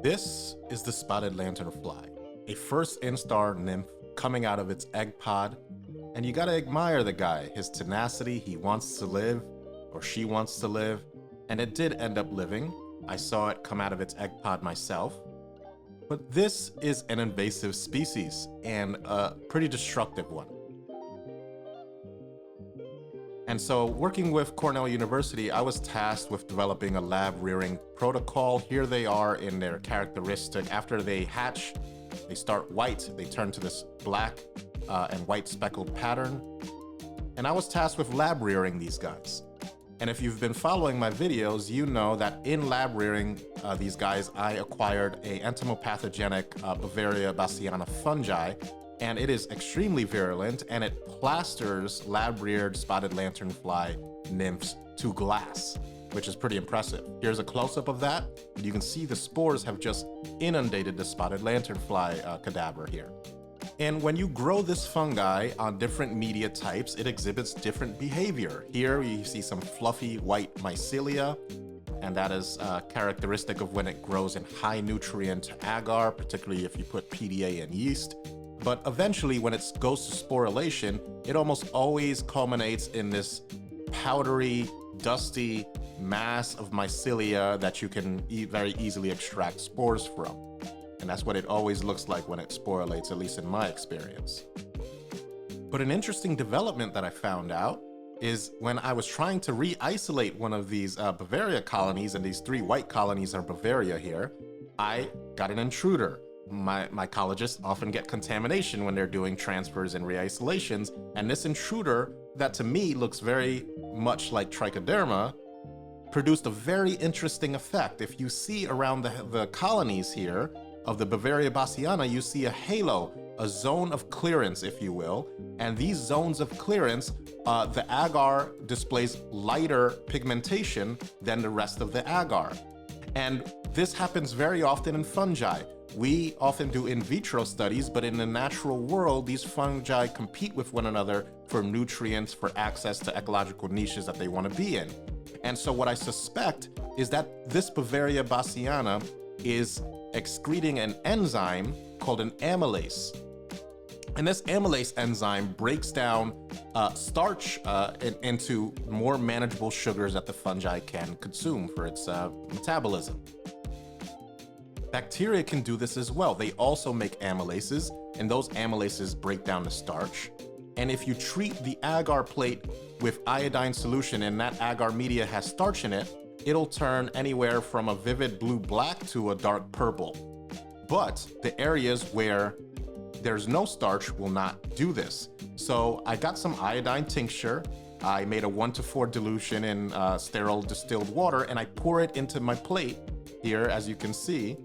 This is the spotted lanternfly, a first instar nymph coming out of its egg pod, and you gotta admire the guy, his tenacity. He wants to live, or she wants to live, and it did end up living. I saw it come out of its egg pod myself. But this is an invasive species, and a pretty destructive one. And so, working with Cornell University, I was tasked with developing a lab rearing protocol. Here they are in their characteristic. After they hatch, they start white, they turn to this black and white speckled pattern. And I was tasked with lab rearing these guys. And if you've been following my videos, you know that in lab rearing these guys, I acquired a entomopathogenic Beauveria bassiana fungi, and it is extremely virulent, and it plasters lab-reared spotted lanternfly nymphs to glass, which is pretty impressive. Here's a close-up of that. You can see the spores have just inundated the spotted lanternfly cadaver here. And when you grow this fungi on different media types, it exhibits different behavior. Here you see some fluffy white mycelia, and that is characteristic of when it grows in high nutrient agar, particularly if you put PDA and yeast. But eventually, when it goes to sporulation, it almost always culminates in this powdery, dusty mass of mycelia that you can very easily extract spores from. And that's what it always looks like when it sporulates, at least in my experience. But an interesting development that I found out is when I was trying to re-isolate one of these Beauveria colonies, and these 3 white colonies are Beauveria here, I got an intruder. My mycologists often get contamination when they're doing transfers and re-isolations, and this intruder that to me looks very much like trichoderma produced a very interesting effect. If you see around the colonies here of the Beauveria bassiana, you see a halo, a zone of clearance, if you will, and these zones of clearance, the agar displays lighter pigmentation than the rest of the agar. And this happens very often in fungi. We often do in vitro studies, but in the natural world, these fungi compete with one another for nutrients, for access to ecological niches that they want to be in. And so what I suspect is that this Beauveria bassiana is excreting an enzyme called an amylase. And this amylase enzyme breaks down starch into more manageable sugars that the fungi can consume for its metabolism. Bacteria can do this as well. They also make amylases, and those amylases break down the starch. And if you treat the agar plate with iodine solution and that agar media has starch in it, it'll turn anywhere from a vivid blue-black to a dark purple. But the areas where there's no starch will not do this. So I got some iodine tincture. I made a 1:4 dilution in sterile distilled water, and I pour it into my plate here, as you can see.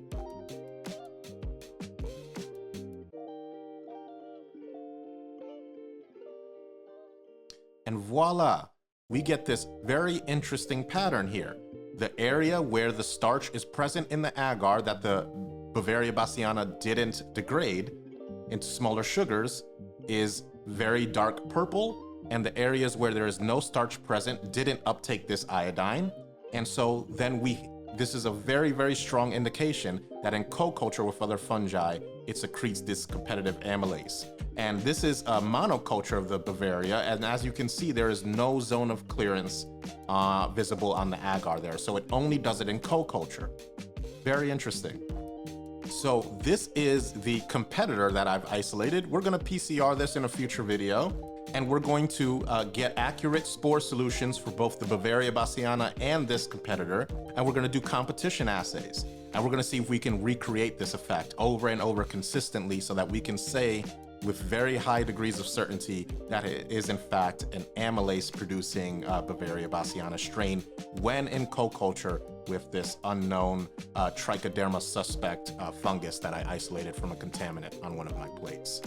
And voila, we get this very interesting pattern here. The area where the starch is present in the agar that the Beauveria bassiana didn't degrade into smaller sugars is very dark purple, and the areas where there is no starch present didn't uptake this iodine. And so then this is a very, very strong indication that in co-culture with other fungi, it secretes this competitive amylase. And this is a monoculture of the Beauveria, and as you can see, there is no zone of clearance visible on the agar there, so it only does it in co-culture. Very interesting. So this is the competitor that I've isolated. We're gonna PCR this in a future video, and we're going to get accurate spore solutions for both the Beauveria bassiana and this competitor, and we're gonna do competition assays. And we're gonna see if we can recreate this effect over and over consistently so that we can say with very high degrees of certainty that it is in fact an amylase producing Beauveria bassiana strain when in co-culture with this unknown trichoderma suspect fungus that I isolated from a contaminant on one of my plates.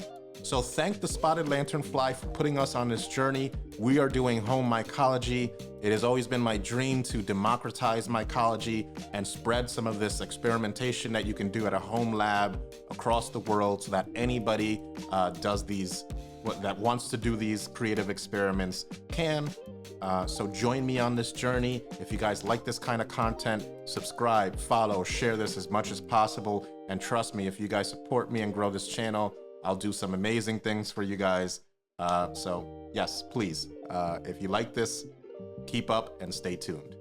So thank the spotted lanternfly for putting us on this journey. We are doing home mycology. It has always been my dream to democratize mycology and spread some of this experimentation that you can do at a home lab across the world so that anybody does these that wants to do these creative experiments can. So join me on this journey. If you guys like this kind of content, subscribe, follow, share this as much as possible. And trust me, if you guys support me and grow this channel, I'll do some amazing things for you guys. So yes, please, if you like this, keep up and stay tuned.